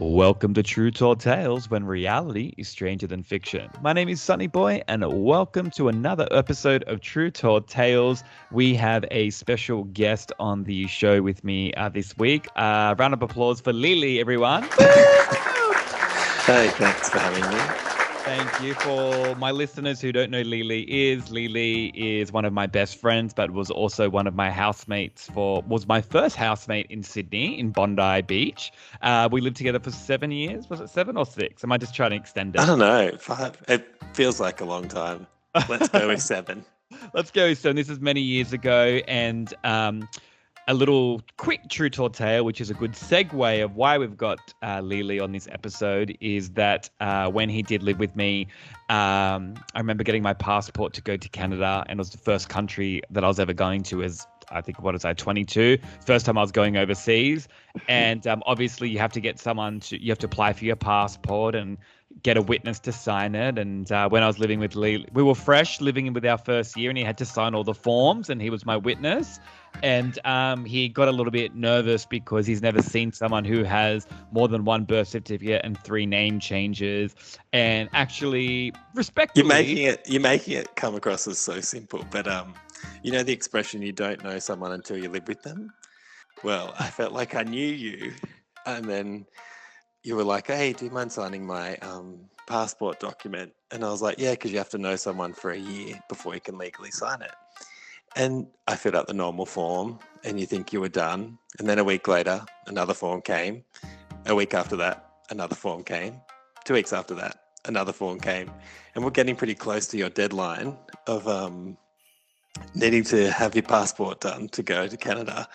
Welcome to True Tall Tales, when reality is stranger than fiction. My name is Sonny Boy, and welcome to another episode of True Tall Tales. We have a special guest on the show with me this week. Round of applause for Lily, everyone. Hey, thanks for having me. Thank you. For my listeners who don't know Lily is one of my best friends, but was also one of my housemates was my first housemate in Sydney, in Bondi Beach. We lived together for 7 years. Was it 7 or 6? Am I just trying to extend it? I don't know. 5. It feels like a long time. Let's go with 7. Let's go. So this is many years ago, and a little quick True Tall tale, which is a good segue of why we've got Lily on this episode, is that when he did live with me, I remember getting my passport to go to Canada, and it was the first country that I was ever going to as, I think, 22? First time I was going overseas. And obviously you have to get you have to apply for your passport and get a witness to sign it. And when I was living with Lee, we were fresh living in with our first year, and he had to sign all the forms, and he was my witness. And he got a little bit nervous because he's never seen someone who has more than one birth certificate and 3 name changes. And actually, respectfully, you're making it come across as so simple. But you know the expression, you don't know someone until you live with them? Well, I felt like I knew you, and then you were like, hey, do you mind signing my passport document? And I was like, yeah, because you have to know someone for a year before you can legally sign it. And I filled out the normal form, and you think you were done. And then a week later, another form came. A week after that, another form came. 2 weeks after that, another form came. And we're getting pretty close to your deadline of needing to have your passport done to go to Canada.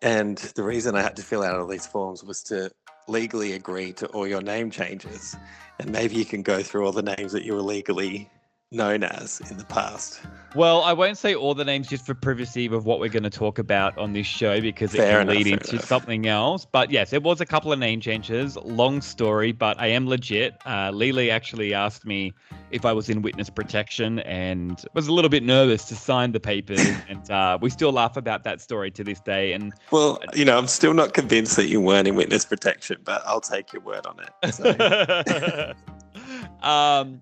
And the reason I had to fill out all these forms was to legally agree to all your name changes. And maybe you can go through all the names that you were legally known as in the past. Well, I won't say all the names just for privacy of what we're going to talk about on this show, because it can lead into something else. But yes, it was a couple of name changes. Long story, but I am legit. Lily actually asked me if I was in witness protection and was a little bit nervous to sign the papers. And we still laugh about that story to this day. And well, I'm still not convinced that you weren't in witness protection, but I'll take your word on it. So.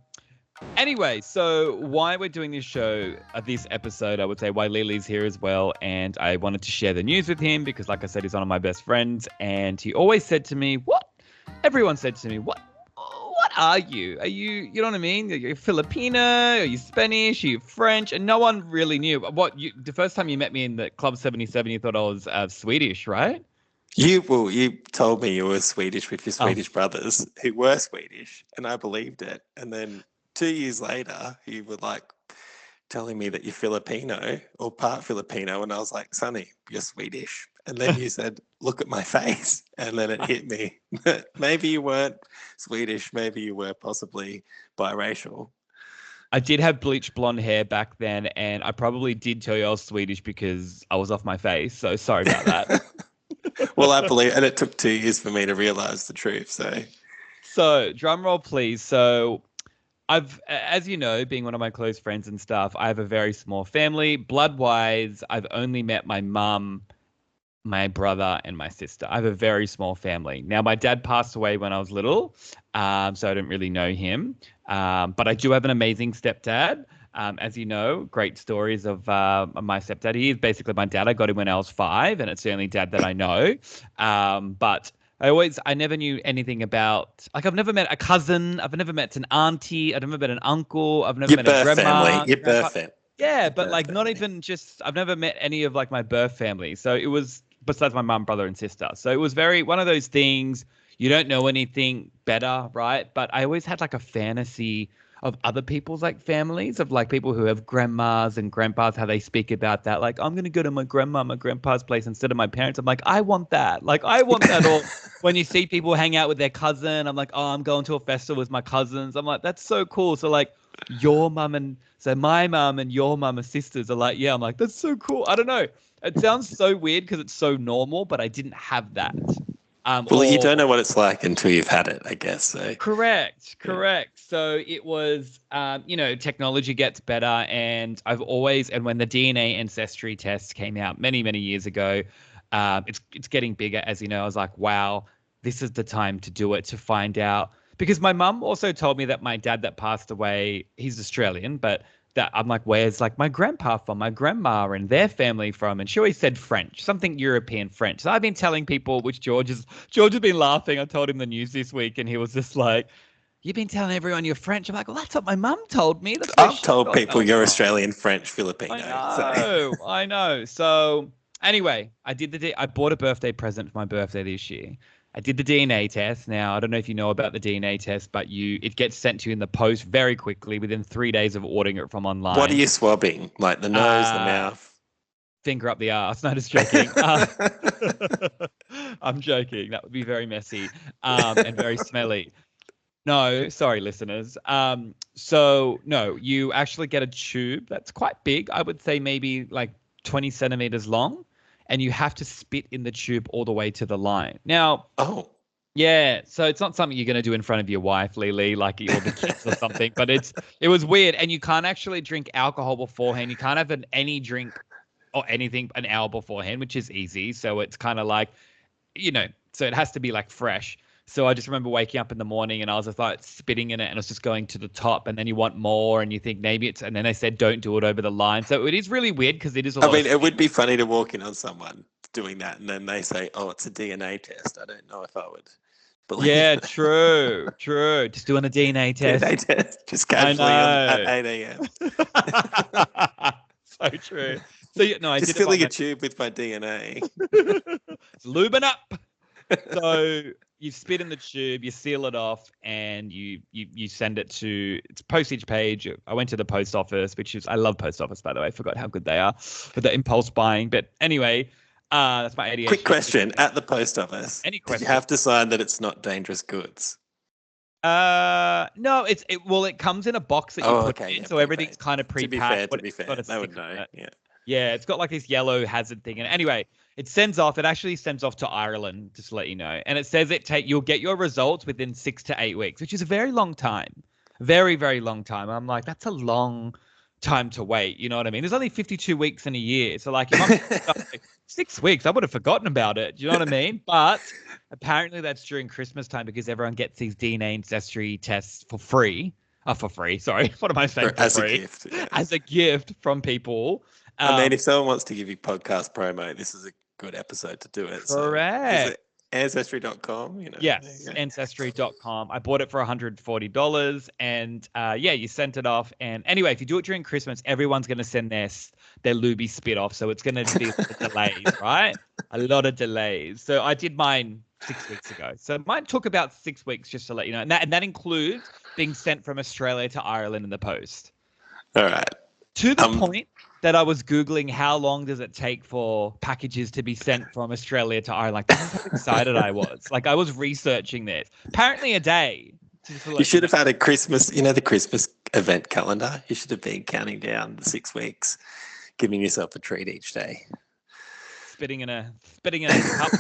Anyway, so why we're doing this show, this episode, I would say why Lily's here as well. And I wanted to share the news with him because, like I said, he's one of my best friends. And he always said to me, everyone said to me, what are you? Are you know what I mean? Are you Filipino? Are you Spanish? Are you French? And no one really knew. The first time you met me in the Club 77, you thought I was Swedish, right? You told me you were Swedish with your Swedish brothers who were Swedish, and I believed it. And then 2 years later, you were like telling me that you're Filipino or part Filipino, and I was like, Sonny, you're Swedish. And then you said, look at my face. And then it hit me. Maybe you weren't Swedish. Maybe you were possibly biracial. I did have bleached blonde hair back then, and I probably did tell you I was Swedish because I was off my face. So sorry about that. Well, I believe, and it took 2 years for me to realize the truth. So drum roll, please. So as you know, being one of my close friends and stuff, I have a very small family. Blood-wise, I've only met my mum, my brother, and my sister. I have a very small family. Now, my dad passed away when I was little, so I didn't really know him. But I do have an amazing stepdad. As you know, great stories of my stepdad. He is basically my dad. I got him when I was 5, and it's the only dad that I know. But I never knew anything about, like, I've never met a cousin. I've never met an auntie. I've never met an uncle. I've never met a grandma. Your birth family. Yeah, but like not even just, I've never met any of like my birth family. So it was, besides my mum, brother, and sister. So it was very, one of those things, you don't know anything better, right? But I always had like a fantasy of other people's like families, of like people who have grandmas and grandpas, how they speak about that. Like, I'm going to go to my grandma, my grandpa's place instead of my parents. I'm like, I want that. Like, I want that. Or when you see people hang out with their cousin, I'm like, oh, I'm going to a festival with my cousins. I'm like, that's so cool. So like my mum and your mum are sisters are like, yeah, I'm like, that's so cool. I don't know. It sounds so weird because it's so normal, but I didn't have that. You don't know what it's like until you've had it, I guess. So. Correct. So it was, technology gets better, and and when the DNA ancestry tests came out many, many years ago, it's getting bigger, as you know. I was like, wow, this is the time to do it, to find out. Because my mum also told me that my dad that passed away, he's Australian, but that I'm like, where's like my grandpa from, my grandma and their family from? And she always said French, something European French. So I've been telling people, which George has been laughing. I told him the news this week and he was just like, you've been telling everyone you're French. I'm like, well, that's what my mum told me. That's I've told people you're Australian, French, Filipino. I know. So anyway, I bought a birthday present for my birthday this year. I did the DNA test. Now, I don't know if you know about the DNA test, but it gets sent to you in the post very quickly within 3 days of ordering it from online. What are you swabbing? Like the nose, the mouth? Finger up the arse. No, just joking. I'm joking. That would be very messy and very smelly. No, sorry, listeners. So, no, you actually get a tube that's quite big. I would say maybe like 20 centimeters long. And you have to spit in the tube all the way to the line. Now, yeah, so it's not something you're going to do in front of your wife, Lily, like or the kids or something. But it was weird. And you can't actually drink alcohol beforehand. You can't have any drink or anything an hour beforehand, which is easy. So it's kind of like, so it has to be like fresh. So I just remember waking up in the morning and I was just like spitting in it and it's just going to the top and then you want more and you think maybe and then they said don't do it over the line. So it is really weird because it is it would be funny to walk in on someone doing that and then they say, oh, it's a DNA test. I don't know if I would believe that. True. Just doing a DNA test. DNA test, just casually at 8 a.m. So true. So I just did filling a tube with my DNA. It's lubing up. So you spit in the tube, you seal it off, and you send it to it's postage page. I went to the post office, I love post office, by the way. I forgot how good they are for the impulse buying. But anyway, that's my ADHD. Quick question: at the post office, any question? Did you have to sign that it's not dangerous goods? No, it comes in a box that you put in, so everything's kind of pre-packed. To be fair, they would know. Yeah, it's got like this yellow hazard thing. And anyway, it actually sends off to Ireland, just to let you know. And it says you'll get your results within 6 to 8 weeks, which is a very long time. Very, very long time. I'm like, that's a long time to wait. You know what I mean? There's only 52 weeks in a year. So like, if I'm 6 weeks, I would have forgotten about it. Do you know what I mean? But apparently that's during Christmas time because everyone gets these DNA ancestry tests for free. For free, sorry. What am I saying? As a gift. Yeah. As a gift from people. If someone wants to give you podcast promo, this is a good episode to do it. Correct. So, Ancestry.com, Yes, Ancestry.com. I bought it for $140 and you sent it off. And anyway, if you do it during Christmas, everyone's going to send their luby spit off. So it's going to be delays, right? A lot of delays. So I did mine 6 weeks ago. So mine took about 6 weeks, just to let you know. And that includes being sent from Australia to Ireland in the post. All right. To the point that I was Googling how long does it take for packages to be sent from Australia to Ireland. Like, that's how excited I was. Like, I was researching this. Apparently a day. You should have had a Christmas, the Christmas event calendar. You should have been counting down the 6 weeks, giving yourself a treat each day. Spitting in a cup.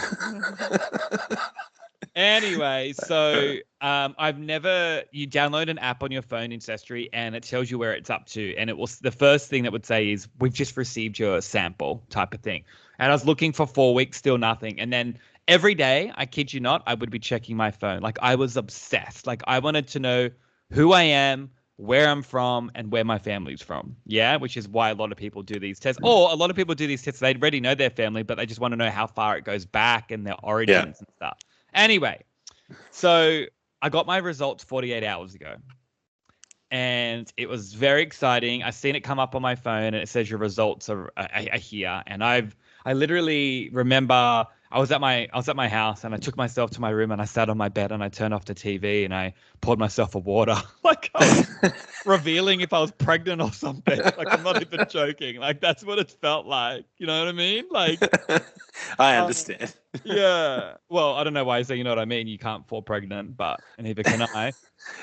Anyway, so you download an app on your phone, Ancestry, and it tells you where it's up to. And the first thing that would say is, we've just received your sample type of thing. And I was looking for 4 weeks, still nothing. And then every day, I kid you not, I would be checking my phone. Like, I was obsessed. Like, I wanted to know who I am, where I'm from, and where my family's from. Yeah, which is why a lot of people do these tests. Or a lot of people do these tests, they already know their family, but they just want to know how far it goes back and their origins and stuff. Anyway, so I got my results 48 hours ago. And it was very exciting. I seen it come up on my phone and it says your results are here. And I literally remember I was at my house and I took myself to my room and I sat on my bed and I turned off the TV and I poured myself a water. Like, I was revealing if I was pregnant or something. Like, I'm not even joking. Like, that's what it felt like. You know what I mean? Like, I understand. Yeah. Well, I don't know why you say you know what I mean. You can't fall pregnant, but neither can I.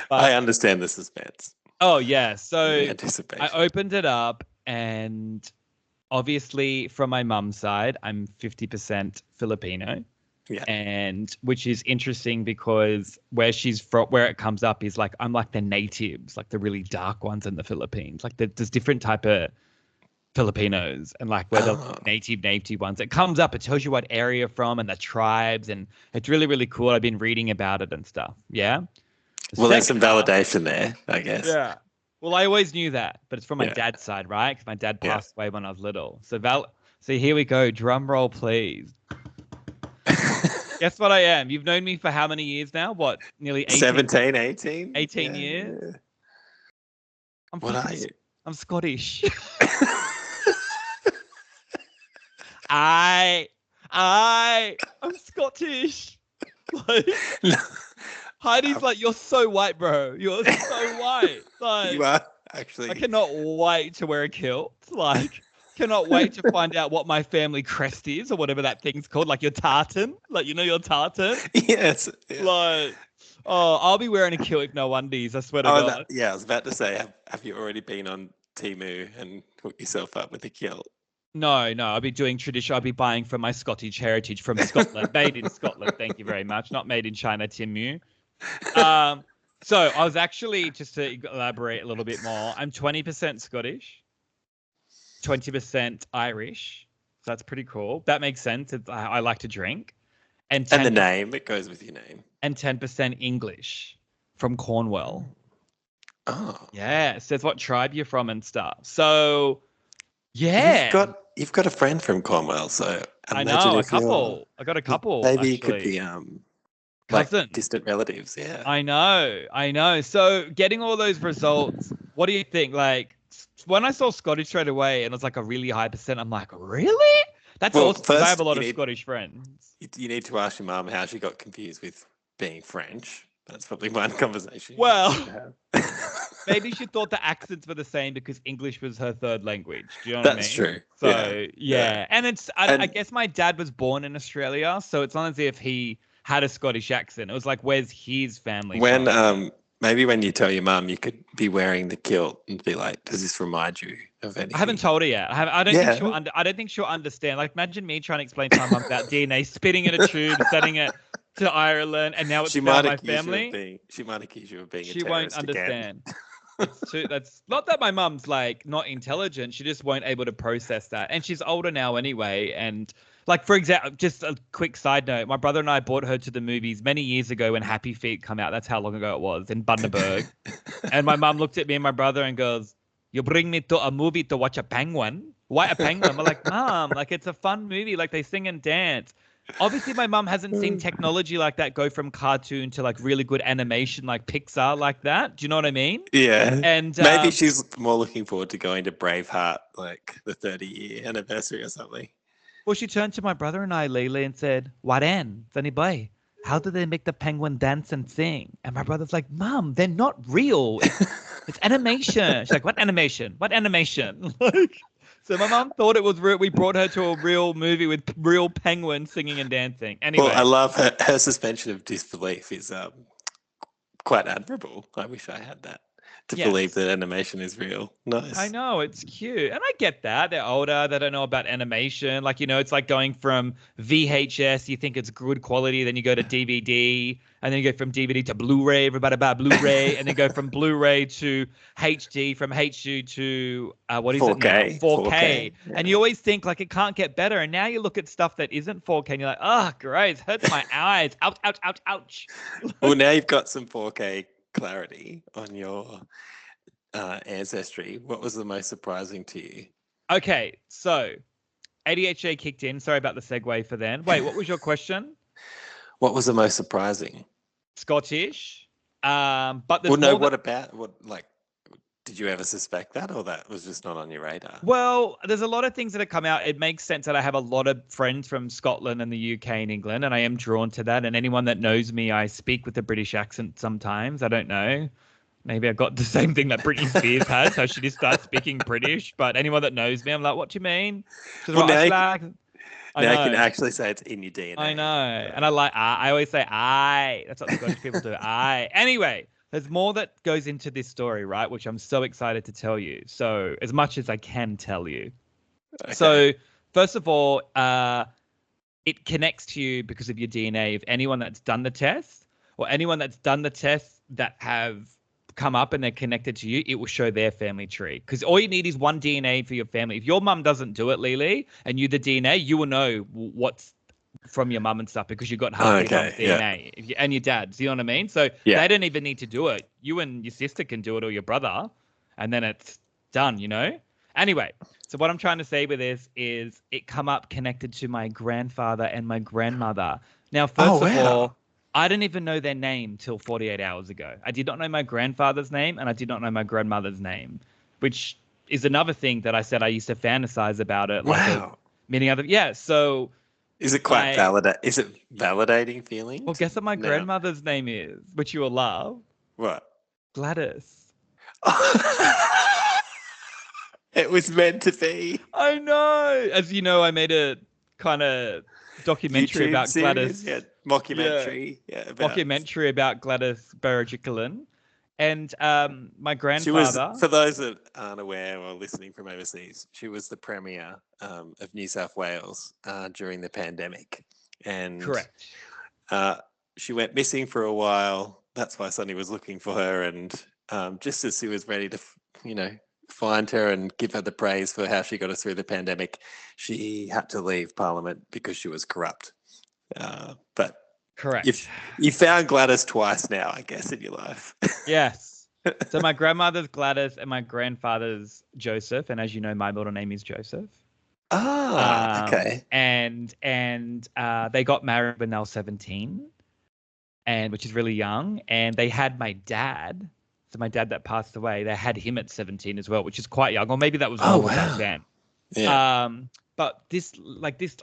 But, I understand the suspense. Oh yeah. So anticipation. I opened it up and obviously from my mum's side, I'm 50% Filipino. Yeah. And which is interesting because where she's from, where it comes up is like, I'm like the natives, like the really dark ones in the Philippines. Like there's different type of Filipinos and like where the Oh. native ones. It comes up, it tells you what area you're from and the tribes, and it's really, really cool. I've been reading about it and stuff. Yeah. The Well, there's second some half, validation there, I guess. yeah. Well, I always knew that, but it's from my Yeah. dad's side, right? Because my dad Yeah. passed away when I was little. So here we go. Drum roll, please. Guess what I am? You've known me for how many years now? What? Nearly 18? 17, 18? 18 Yeah, years? yeah. I'm What fucking are you? I'm Scottish. I'm Scottish. Like, No, Heidi's like, you're so white, bro. You're so white. Like, you are I actually. cannot wait to wear a kilt. Like, cannot wait to find out what my family crest is or whatever that thing's called. Like your tartan. Like, you know your tartan? Yes. Yeah. Like, oh, I'll be wearing a kilt if no undies. I swear to Oh, God. yeah, I was about to say, have you already been on Temu and hooked yourself up with a kilt? No, I'll be doing tradition. I'll be buying from my Scottish heritage from Scotland, made in Scotland. Thank you very much. Not made in China, Timu. So I was actually, just to elaborate a little bit more, I'm 20% Scottish, 20% Irish. So that's pretty cool. That makes sense. I like to drink. And the name, it goes with your name. And 10% English from Cornwall. Oh. Yeah, it says what tribe you're from and stuff. So, yeah. You've got a friend from Cornwall, so I know, a couple. I got a couple, maybe actually. it could be Cousin. like distant relatives, yeah. I know. So getting all those results, what do you think? Like when I saw Scottish straight away and it was like a really high percent, I'm like, really? That's awesome. Because I have a lot of Scottish friends. You need to ask your mum how she got confused with being French. That's probably one conversation. Well, maybe she thought the accents were the same because English was her third language. Do you know what I mean? That's true. So yeah. And I guess my dad was born in Australia, so it's not as if he had a Scottish accent. It was like, where's his family from? Maybe when you tell your mum, you could be wearing the kilt and be like, "Does this remind you of anything?" I haven't told her yet. I don't think she'll understand. Like, imagine me trying to explain to my mum about DNA, spitting in a tube, sending it to Ireland, and now it's found my family. She might accuse you of being. She won't understand. That's not that my mum's like not intelligent. She just won't able to process that, and she's older now anyway. And like, for example, just a quick side note, my brother and I brought her to the movies many years ago when Happy Feet come out. That's how long ago it was in Bundaberg. And my mum looked at me and my brother and goes, "You bring me to a movie to watch a penguin? Why a penguin?" We're like, "Mom, like it's a fun movie. Like they sing and dance." Obviously, my mum hasn't seen technology like that go from cartoon to like really good animation, like Pixar, like that. Do you know what I mean? Yeah. And maybe she's more looking forward to going to Braveheart, like the 30-year anniversary or something. Well, she turned to my brother and I, Lele, and said, "What in, Sonny boy? How do they make the penguin dance and sing?" And my brother's like, "Mom, they're not real. It's animation." She's like, "What animation? What animation?" So my mom thought it was real. We brought her to a real movie with real penguins singing and dancing. Anyway. Well, I love her suspension of disbelief is quite admirable. I wish I had that to believe that animation is real. Nice. I know, it's cute. And I get that. They're older. They don't know about animation. Like, it's like going from VHS, you think it's good quality, then you go to DVD, and then you go from DVD to Blu-ray, everybody about Blu-ray, and then go from Blu-ray to HD, from HD to, what is 4K. it now? 4K. Yeah. And you always think, like, it can't get better. And now you look at stuff that isn't 4K, and you're like, oh, great, it hurts my eyes. Ouch, ouch, ouch, ouch. Well, now you've got some 4K clarity on your ancestry. What was the most surprising to you? Okay, so ADHD kicked in. Sorry about the segue for then. Wait, what was your question? What was the most surprising? Scottish. But there's did you ever suspect that, or that was just not on your radar? Well, there's a lot of things that have come out. It makes sense that I have a lot of friends from Scotland and the UK and England, and I am drawn to that. And anyone that knows me, I speak with a British accent sometimes. I don't know. Maybe I got the same thing that Britney Spears has, so she just starts speaking British. But anyone that knows me, I'm like, what do you mean? Well, now you can actually say it's in your DNA. I know. And I always say I. That's what Scottish people do. I. Anyway, there's more that goes into this story, right? Which I'm so excited to tell you. So as much as I can tell you. Okay. So first of all, it connects to you because of your DNA. If anyone that's done the test or anyone that's done the test that have come up and they're connected to you, it will show their family tree. Because all you need is one DNA for your family. If your mum doesn't do it, Lily, and you the DNA, you will know what's from your mum and stuff because you got half your mum's DNA and your dad's. You know what I mean? So they don't even need to do it. You and your sister can do it, or your brother, and then it's done. You know. Anyway, so what I'm trying to say with this is it come up connected to my grandfather and my grandmother. Now, first of all, I didn't even know their name till 48 hours ago. I did not know my grandfather's name and I did not know my grandmother's name, which is another thing that I said I used to fantasize about it. Wow. Many other, So is it quite Is it validating feeling? Well, guess what my grandmother's name is, which you will love. What? Gladys. It was meant to be. I know. As you know, I made a kind of documentary YouTube about series, Gladys. Mockumentary. Documentary about Gladys Berejiklian. And my grandfather... She was, for those that aren't aware or listening from overseas, she was the Premier of New South Wales during the pandemic. And correct. She went missing for a while. That's why Sonny was looking for her. And just as he was ready to, find her and give her the praise for how she got us through the pandemic, she had to leave Parliament because she was corrupt. But correct. You found Gladys twice now, I guess, in your life. Yes. So my grandmother's Gladys and my grandfather's Joseph, and as you know, my middle name is Joseph. Okay. And they got married when they were 17, and which is really young. And they had my dad. So my dad that passed away, they had him at 17 as well, which is quite young, or maybe that was normal back then. Yeah. But this.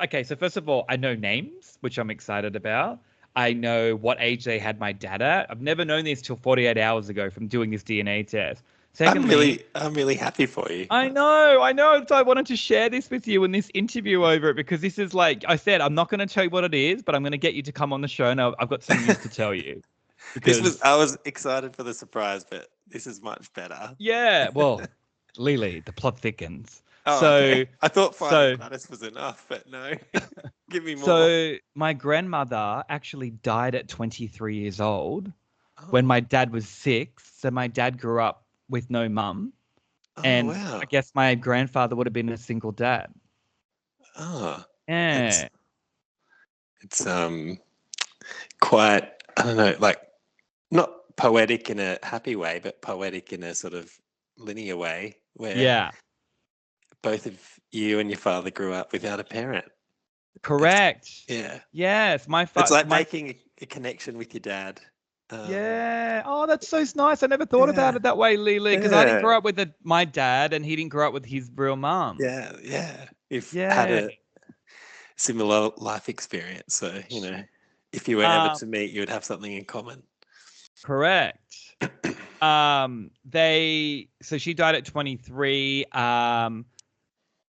Okay, so first of all, I know names, which I'm excited about. I know what age they had my dad at. I've never known this till 48 hours ago from doing this DNA test. Secondly, I'm really happy for you. I know. So I wanted to share this with you in this interview over it because this is like I said, I'm not going to tell you what it is, but I'm going to get you to come on the show and I've got some news to tell you. I was excited for the surprise, but this is much better. Yeah, well, Lily, the plot thickens. Okay. I thought finding Gladys was enough, but no. Give me more. So my grandmother actually died at 23 years old when my dad was 6. So my dad grew up with no mum. And I guess my grandfather would have been a single dad. Oh. Yeah. It's quite, I don't know, like not poetic in a happy way, but poetic in a sort of linear way where both of you and your father grew up without a parent. Correct. Yeah. Yes. It's like making a connection with your dad. Yeah. Oh, that's so nice. I never thought about it that way, Lily, because I didn't grow up with my dad and he didn't grow up with his real mom. Yeah. You've had a similar life experience. So, if you were ever to meet, you would have something in common. Correct. So she died at 23.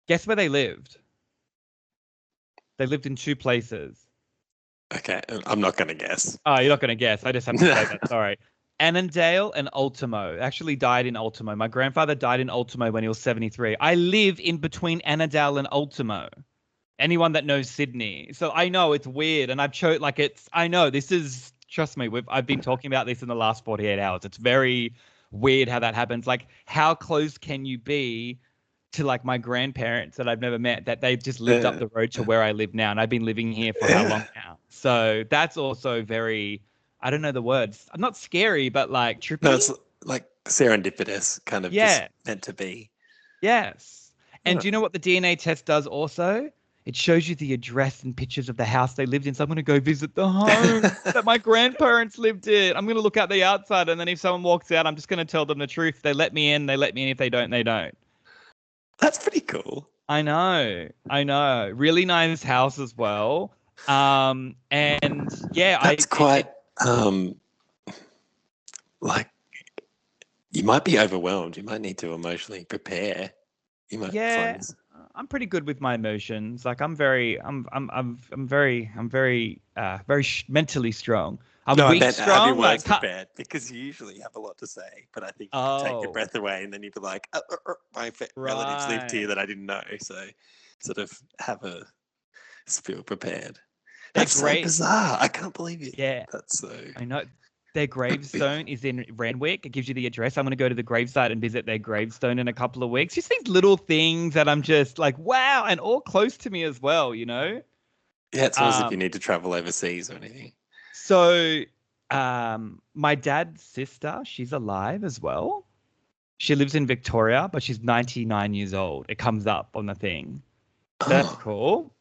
Guess where they lived? They lived in 2 places. Okay, I'm not going to guess. Oh, you're not going to guess. I just have to say that. Sorry. Annandale and Ultimo. Actually died in Ultimo. My grandfather died in Ultimo when he was 73. I live in between Annandale and Ultimo. Anyone that knows Sydney. So I know it's weird. And trust me, I've been talking about this in the last 48 hours. It's very weird how that happens. Like, how close can you be to like my grandparents that I've never met, that they've just lived up the road to where I live now, and I've been living here for how long now? So that's also very, I don't know the words. I'm not scary, but like trippy. No, it's like serendipitous, kind of just meant to be. Yes. And do you know what the DNA test does also? It shows you the address and pictures of the house they lived in. So I'm going to go visit the home that my grandparents lived in. I'm going to look out the outside, and then if someone walks out, I'm just going to tell them the truth. If they let me in, they let me in. If they don't, they don't. That's pretty cool. I know. Really nice house as well. And yeah, that's quite like you might be overwhelmed. You might need to emotionally prepare. You might find this. I'm pretty good with my emotions. Like I'm very mentally strong. Have your words prepared, because you usually have a lot to say, but I think you can take your breath away and then you'd be like, my relatives lived here that I didn't know. So sort of have a spiel prepared. That's so bizarre. I can't believe it. Yeah. That's so... I know. their gravestone is in Renwick. It gives you the address. I'm going to go to the gravesite and visit their gravestone in a couple of weeks. Just these little things that I'm just like, wow, and all close to me as well, you know? Yeah, it's almost if you need to travel overseas or anything. So my dad's sister, she's alive as well. She lives in Victoria, but she's 99 years old. It comes up on the thing. So that's cool.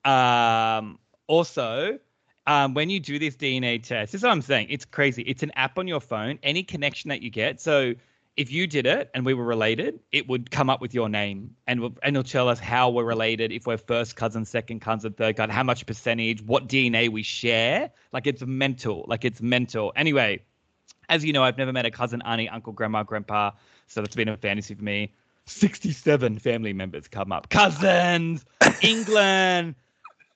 Also, when you do this DNA test, this is what I'm saying. It's crazy. It's an app on your phone. Any connection that you get. So if you did it and we were related, it would come up with your name and it'll tell us how we're related, if we're first cousin, second cousin, third cousin, how much percentage, what DNA we share. Like it's mental. Anyway, as you know, I've never met a cousin, auntie, uncle, grandma, grandpa. So that's been a fantasy for me. 67 family members come up. Cousins, England,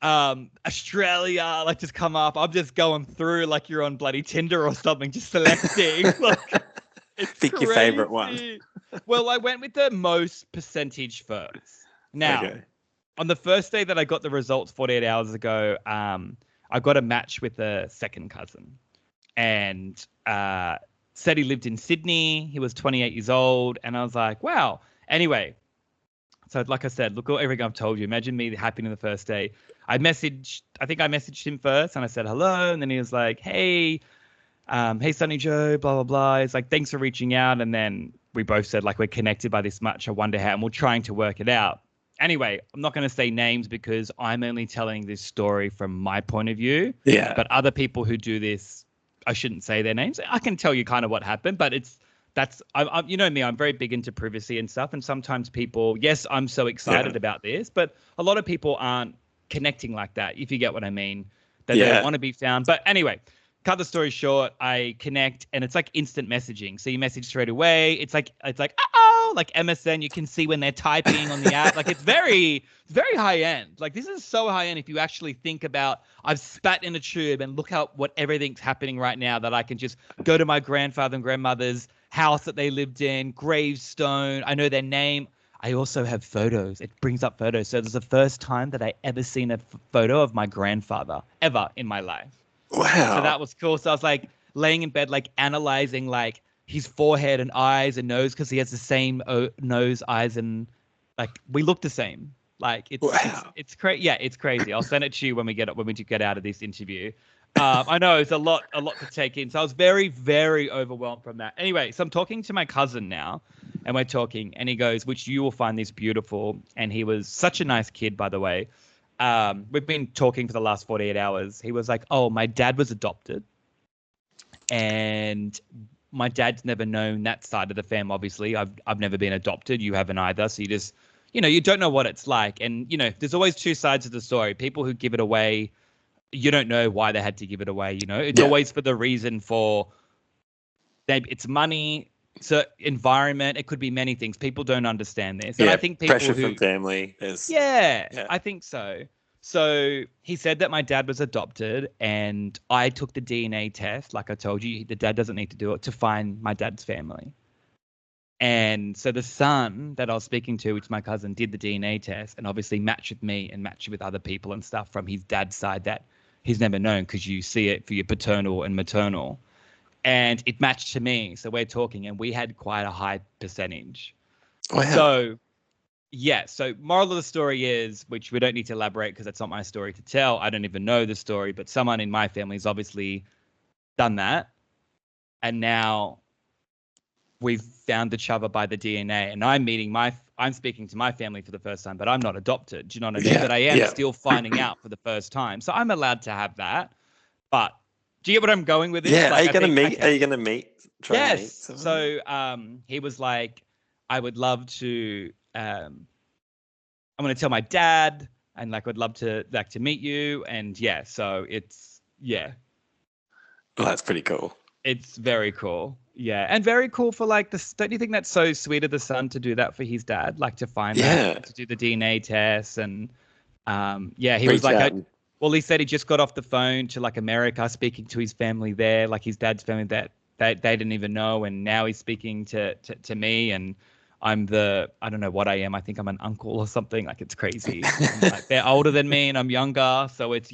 Australia, like just come up. I'm just going through like you're on bloody Tinder or something, just selecting. Like, Pick your favorite one. Well, I went with the most percentage first. Now, on the first day that I got the results 48 hours ago, I got a match with a second cousin. And said he lived in Sydney. He was 28 years old. And I was like, wow. Anyway, so like I said, look at everything I've told you. Imagine me happy in the first day. I think I messaged him first and I said hello. And then he was like, hey, Sonny-Joe, blah, blah, blah. It's like, thanks for reaching out. And then we both said, like, we're connected by this much. I wonder how, and we're trying to work it out. Anyway, I'm not going to say names because I'm only telling this story from my point of view. Yeah. But other people who do this, I shouldn't say their names. I can tell you kind of what happened, but you know me, I'm very big into privacy and stuff. And sometimes people, yes, I'm so excited about this, but a lot of people aren't connecting like that, if you get what I mean. They don't want to be found. But anyway, cut the story short, I connect and it's like instant messaging. So you message straight away. It's like, like MSN, you can see when they're typing on the app. Like it's very, very high end. Like this is so high end if you actually think about, I've spat in a tube and look at what everything's happening right now that I can just go to my grandfather and grandmother's house that they lived in, gravestone. I know their name. I also have photos. It brings up photos. So there's the first time that I ever seen a photo of my grandfather ever in my life. Wow. So that was cool. So I was like laying in bed, like analyzing like his forehead and eyes and nose because he has the same nose, eyes, and like we look the same. Like it's crazy. Yeah, it's crazy. I'll send it to you when we get out of this interview. I know it's a lot to take in. So I was very, very overwhelmed from that. Anyway, so I'm talking to my cousin now, and we're talking, and he goes, which you will find this beautiful. And he was such a nice kid, by the way. We've been talking for the last 48 hours. He was like, oh, my dad was adopted. And my dad's never known that side of the fam, obviously. I've never been adopted. You haven't either. So you just, you don't know what it's like. And, there's always two sides of the story. People who give it away, you don't know why they had to give it away. It's always for the reason for maybe it's money, so environment. It could be many things. People don't understand this. And I think people pressure from family. I think so. So he said that my dad was adopted and I took the DNA test. Like I told you, the dad doesn't need to do it to find my dad's family. And so the son that I was speaking to, which is my cousin, did the DNA test and obviously matched with me and matched with other people and stuff from his dad's side that he's never known because you see it for your paternal and maternal. And it matched to me. So we're talking and we had quite a high percentage. Wow. So, yeah. So moral of the story is, which we don't need to elaborate because that's not my story to tell. I don't even know the story, but someone in my family has obviously done that. And now we've found each other by the DNA, and I'm speaking to my family for the first time, but I'm not adopted. Do you know what I mean? Yeah, but I am still finding out for the first time. So I'm allowed to have that. But do you get what I'm going with this? Yeah. Like, Are you going to meet? Yes. So he was like, I would love to, I'm going to tell my dad and like, I'd love to meet you. And yeah, so it's, yeah. Well, that's pretty cool. It's very cool. Yeah. And very cool for like don't you think that's so sweet of the son to do that for his dad? Like to find that, to do the DNA test. And he was like, he said he just got off the phone to like America speaking to his family there, like his dad's family that they didn't even know. And now he's speaking to me and I'm I don't know what I am. I think I'm an uncle or something. Like it's crazy. Like, they're older than me and I'm younger. So it's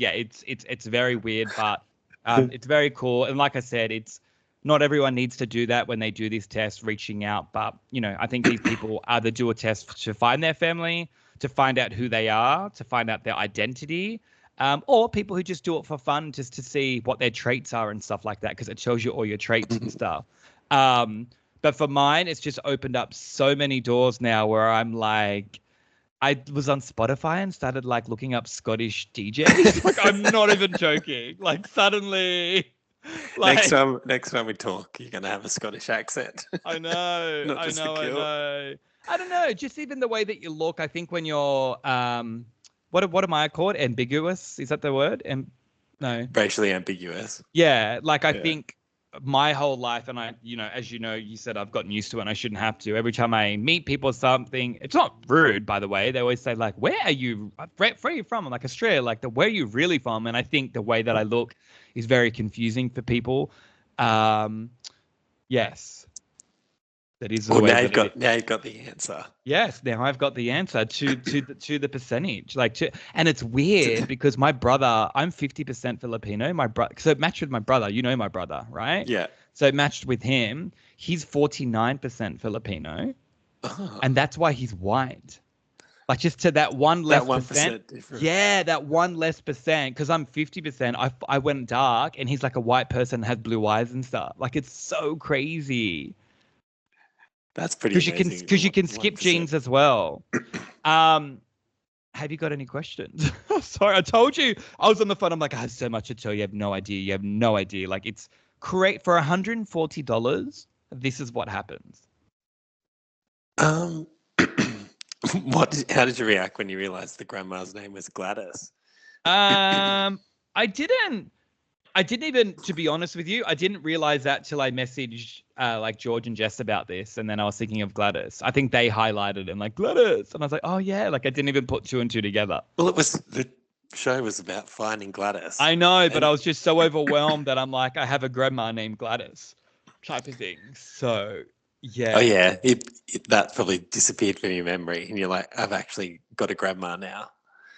very weird, but It's very cool. And like I said, it's not everyone needs to do that when they do this test, reaching out. But, I think these people either do a test to find their family, to find out who they are, to find out their identity, or people who just do it for fun, just to see what their traits are and stuff like that, because it shows you all your traits and stuff. But for mine, it's just opened up so many doors now where I'm like, I was on Spotify and started like looking up Scottish DJs. Like, I'm not even joking. Like, suddenly, like, next time we talk, you're gonna have a Scottish accent. I know. Not I just a know. I kilt. know. I don't know. Just even the way that you look. I think when you're what am I called? Ambiguous? Is that the word? No. Racially ambiguous. Yeah. Like, I Yeah. think my whole life, and I, as you said, I've gotten used to it and I shouldn't have to. Every time I meet people or something, it's not rude, by the way. They always say, like, where are you from? I'm like, Australia. Like, where are you really from? And I think the way that I look is very confusing for people. Yes. That is the Well, way now that you've got the answer. Yes, now I've got the answer to the percentage. And it's weird because my brother, I'm 50% Filipino. My brother, so it matched with my brother. You know my brother, right? Yeah. So it matched with him. He's 49% Filipino, Oh, and that's why he's white. Like, just to that one less that 1% percent. difference. Yeah, that one less percent. Because I'm 50%. I went dark, and he's like a white person, has blue eyes and stuff. Like, it's so crazy. That's pretty amazing. Because you can skip 1%. genes as well. Have you got any questions? Sorry, I told you. I was on the phone. I'm like, I have so much to tell you. You have no idea. You have no idea. Like, it's great. For $140, this is what happens. How did you react when you realized the grandma's name was Gladys? I didn't even, to be honest with you, I didn't realize that till I messaged like George and Jess about this, and then I was thinking of Gladys. I think they highlighted and like Gladys, and I was like, oh yeah, like I didn't even put two and two together. Well, the show was about finding Gladys. I know, but I was just so overwhelmed that I'm like, I have a grandma named Gladys, type of thing. So yeah. Oh yeah, that probably disappeared from your memory, and you're like, I've actually got a grandma now.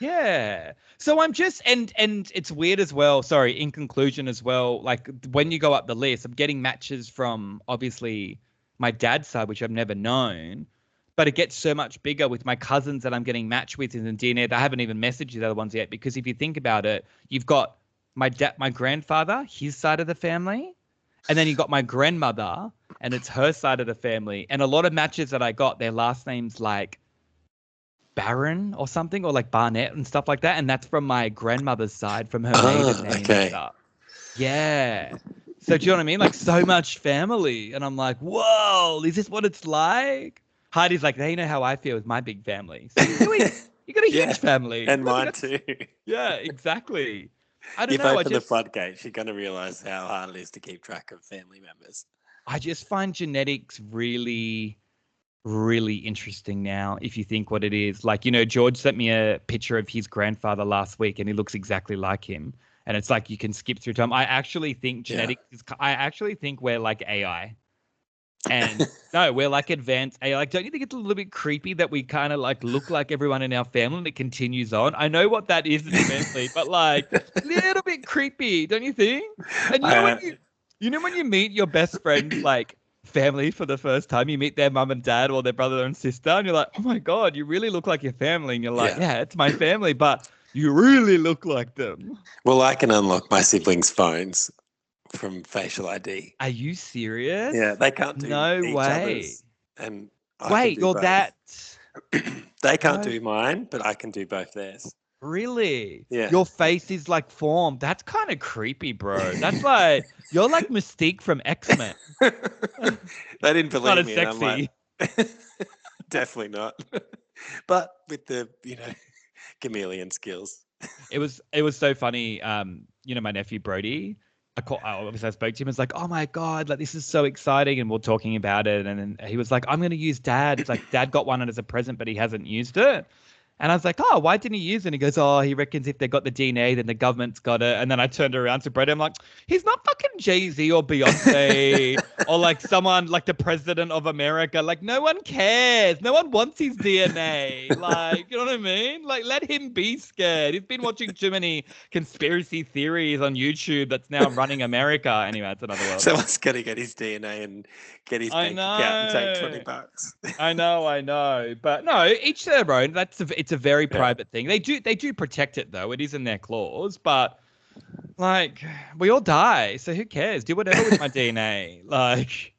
Yeah. So I'm just, and it's weird as well. Sorry, in conclusion as well, like when you go up the list, I'm getting matches from obviously my dad's side, which I've never known, but it gets so much bigger with my cousins that I'm getting matched with in the DNA. I haven't even messaged the other ones yet, because if you think about it, you've got my grandfather, his side of the family, and then you got my grandmother, and it's her side of the family. And a lot of matches that I got, their last names like Baron or something, or like Barnett and stuff like that, and that's from my grandmother's side, from her maiden name and stuff. Yeah. So do you know what I mean? Like, so much family, and I'm like, whoa, is this what it's like? Heidi's like, they know how I feel with my big family. So you got a huge family, and mine too. Yeah, exactly. I don't You've know. opened the floodgates. You're going to realize how hard it is to keep track of family members. I just find genetics really, really interesting now, if you think what it is. Like, George sent me a picture of his grandfather last week, and he looks exactly like him. And it's like you can skip through time. I actually think genetics I actually think we're like AI. And no, we're like advanced AI. Like, don't you think it's a little bit creepy that we kind of like look like everyone in our family and it continues on? I know what that is eventually, but like a little bit creepy, don't you think? And when you meet your best friend, like family for the first time, you meet their mum and dad or their brother and sister, and you're like, oh my God, you really look like your family. And you're like, yeah, it's my family, but you really look like them. Well, I can unlock my siblings' phones from facial ID. Are you serious? Yeah, they can't do each other's. And wait, you're that. They can't do mine, but I can do both theirs. Really? Yeah. Your face is like formed. That's kind of creepy, bro. That's like, you're like Mystique from X-Men. They didn't believe not as me. Sexy. And I'm like, definitely not. But with the, chameleon skills. It was so funny. My nephew Brody, I spoke to him. It's like, oh my God, like this is so exciting, and we're talking about it. And then he was like, I'm going to use Dad. It's like Dad got one as a present, but he hasn't used it. And I was like, oh, why didn't he use it? And he goes, oh, he reckons if they got the DNA, then the government's got it. And then I turned around to Brett. I'm like, he's not fucking Jay-Z or Beyonce or like someone like the president of America. Like, no one cares. No one wants his DNA. Like, you know what I mean? Like, let him be scared. He's been watching too many conspiracy theories on YouTube that's now running America. Anyway, it's another world. Someone's got to get his DNA and get his I bank account and take $20. I know, but no, each their own. It's a very private thing. They do protect it though. It is in their clause, but like we all die, so who cares? Do whatever with my DNA. Like,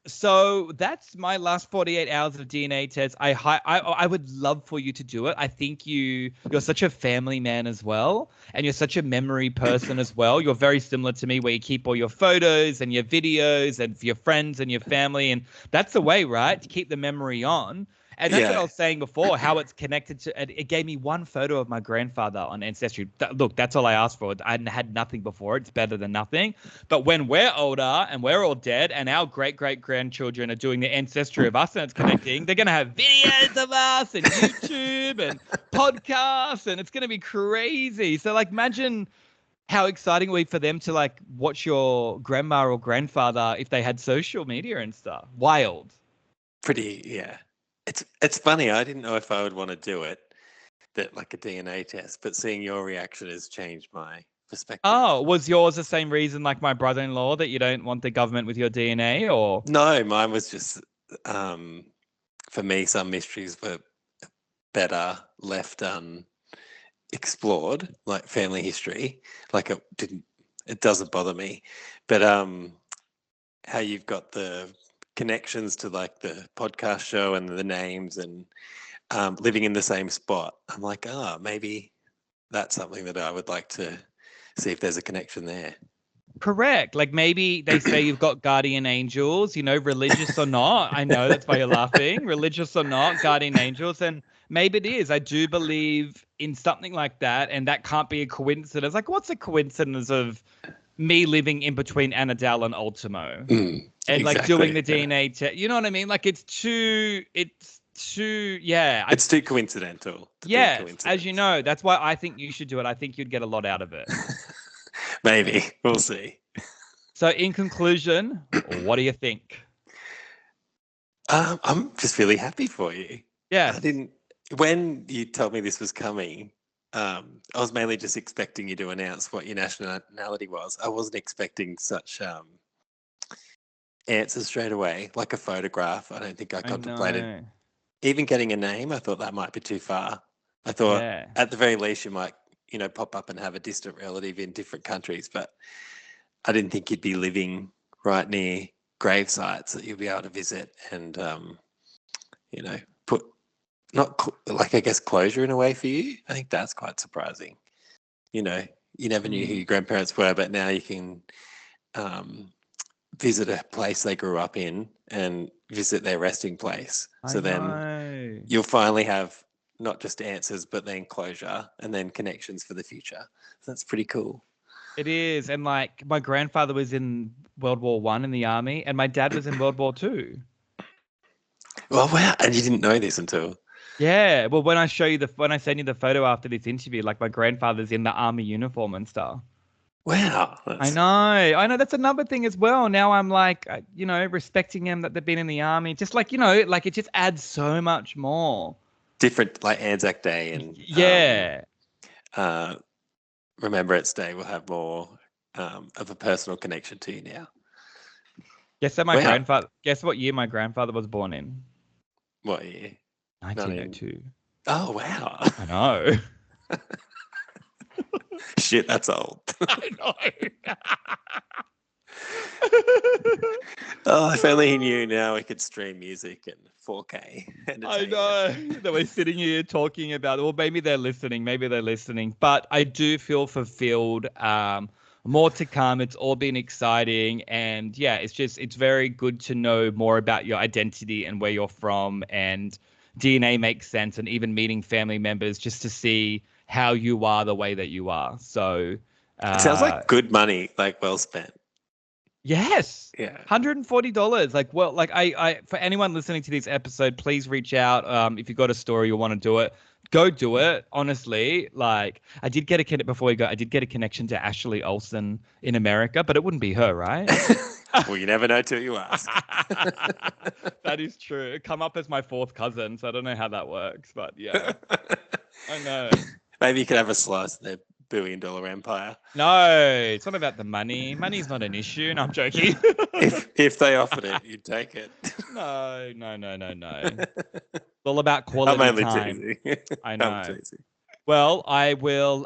so that's my last 48 hours of DNA tests. I would love for you to do it. I think you're such a family man as well, and you're such a memory person as well. You're very similar to me, where you keep all your photos and your videos and for your friends and your family, and that's the way, right? To keep the memory on. And that's what I was saying before, how it's connected to. It gave me one photo of my grandfather on Ancestry. Look, that's all I asked for. I had nothing before. It's better than nothing. But when we're older and we're all dead and our great-great-grandchildren are doing the ancestry of us and it's connecting, they're going to have videos of us and YouTube and podcasts, and it's going to be crazy. So, like, imagine how exciting it would be for them to, like, watch your grandma or grandfather if they had social media and stuff. Wild. Yeah. It's funny. I didn't know if I would want to do it, that like a DNA test, but seeing your reaction has changed my perspective. Oh, was yours the same reason like my brother-in-law, that you don't want the government with your DNA, or? No, mine was just for me, some mysteries were better left explored, like family history. Like it doesn't bother me, but how you've got the connections to like the podcast show and the names and living in the same spot. I'm like, maybe that's something that I would like to see if there's a connection there. Correct. Like maybe they say you've got guardian angels, religious or not. I know that's why you're laughing. Religious or not, guardian angels. And maybe it is. I do believe in something like that. And that can't be a coincidence. Like, what's a coincidence of me living in between Annadale and Ultimo and exactly. like doing the DNA test? You know what I mean? Like it's too, it's too coincidental. Yeah, as you know, that's why I think you should do it. I think you'd get a lot out of it. Maybe. We'll see. So in conclusion, what do you think? I'm just really happy for you. Yeah. When you told me this was coming, I was mainly just expecting you to announce what your nationality was. I wasn't expecting such answers straight away, like a photograph. I don't think I contemplated even getting a name. I thought that might be too far. I thought at the very least you might, pop up and have a distant relative in different countries, but I didn't think you'd be living right near grave sites that you'll be able to visit and, put I guess closure in a way for you. I think that's quite surprising. You never knew who your grandparents were, but now you can visit a place they grew up in and visit their resting place. Then you'll finally have not just answers, but then closure and then connections for the future. So that's pretty cool. It is. And like my grandfather was in World War I in the army and my dad was in World War II. Well, wow. And you didn't know this until... Yeah. Well, when I send you the photo after this interview, like my grandfather's in the army uniform and stuff. Wow. I know. That's another thing as well. Now I'm like, respecting them that they've been in the army. Just like, like it just adds so much more. Different, like Anzac Day and Remembrance Day will have more of a personal connection to you now. Guess what year my grandfather was born in? What year? 1902. Oh, wow. I know. Shit, that's old. I know. Oh, if only he knew now we could stream music in 4K. I know that we're sitting here talking about it. Well, maybe they're listening. But I do feel fulfilled. More to come. It's all been exciting. And yeah, it's very good to know more about your identity and where you're from. And DNA makes sense. And even meeting family members just to see how you are the way that you are. So it sounds like good money, like well spent. Yes. Yeah. $140. Like, well, like I for anyone listening to this episode, please reach out. If you've got a story you want to do it, go do it. Honestly, like I did get before we go, I did get a connection to Ashley Olsen in America, but it wouldn't be her, right? Well, you never know till you ask. That is true. It come up as my fourth cousin, so I don't know how that works, but yeah. I know. Maybe you could have a slice of their $1 billion empire. No, it's not about the money. Money's not an issue. No, I'm joking. If they offered it, you'd take it. No. It's all about quality I'm only time. teasing. I know. I'm teasing. Well, I will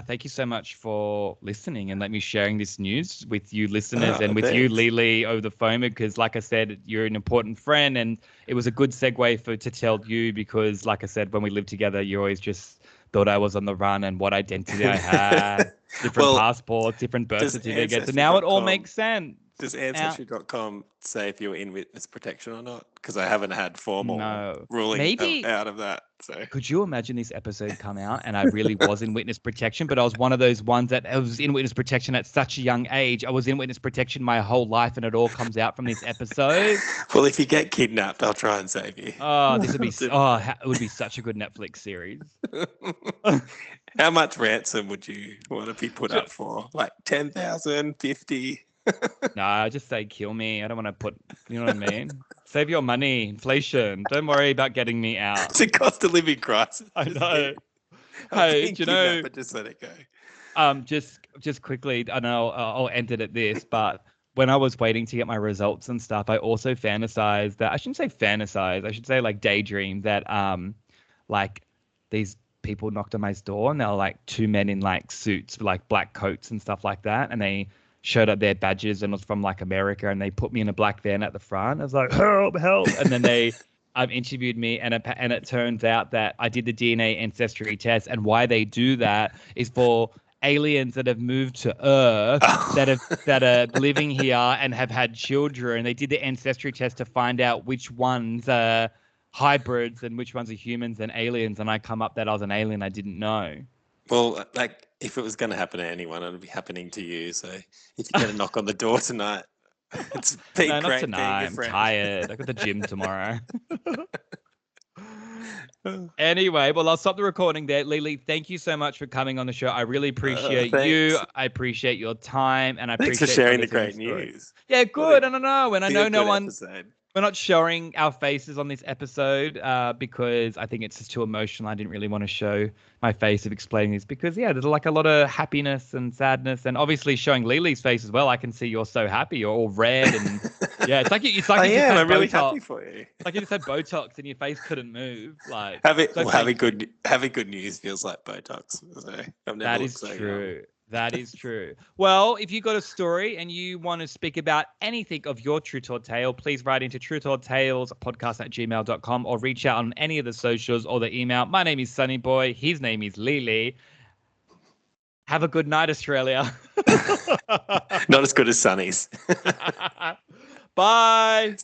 thank you so much for listening and let me sharing this news with you listeners and with you, thanks. Lily, over the phone, because like I said, you're an important friend and it was a good segue to tell you because like I said, when we lived together, you always just thought I was on the run and what identity I had, different passports, different birth certificates, and now it all makes sense. Does Ancestry.com say if you're in witness protection or not? Because I haven't had formal ruling out of that. So could you imagine this episode come out and I really was in witness protection, but I was one of those ones that I was in witness protection at such a young age. I was in witness protection my whole life and it all comes out from this episode. Well, if you get kidnapped, I'll try and save you. Oh, this would be it would be such a good Netflix series. How much ransom would you want to be put up for? Like 10,000, 50? No, I just say kill me. I don't want to put, you know what I mean? Save your money, inflation. Don't worry about getting me out. It's a cost of living crisis. I know. Hey, do you know? But just let it go. Just quickly, I know I'll end it at this, but when I was waiting to get my results and stuff, I also fantasized that I shouldn't say fantasize. I should say like daydream that like these people knocked on my door and they were like two men in like suits, like black coats and stuff like that, and they showed up their badges and was from like America and they put me in a black van at the front. I was like, help. And then they interviewed me and it turns out that I did the DNA ancestry test. And why they do that is for aliens that have moved to Earth that are living here and have had children. They did the ancestry test to find out which ones are hybrids and which ones are humans and aliens. And I come up that I was an alien I didn't know. Well, like, if it was going to happen to anyone, it would be happening to you. So if you get a knock on the door tonight, it's been no, great not tonight. I'm friend. tired. I got the gym tomorrow. Anyway, well, I'll stop the recording there. Lily, thank you so much for coming on the show. I really appreciate you. I appreciate your time, and I Thanks appreciate for sharing the great news. Yeah, good. I don't know, and I know no one. Episode. We're not showing our faces on this episode because I think it's just too emotional. I didn't really want to show my face of explaining this because, yeah, there's like a lot of happiness and sadness and obviously showing Lily's face as well. I can see you're so happy. You're all red and yeah, it's like you just had I'm Botox. really happy for you. It's like you just had Botox and your face couldn't move. Like having good news feels like Botox. So I've never that is so true. Young. That is true. Well, if you've got a story and you want to speak about anything of your truth or tale, please write into truthtalespodcast@gmail.com or reach out on any of the socials or the email. My name is Sunny Boy. His name is Lily. Have a good night, Australia. Not as good as Sunny's. Bye.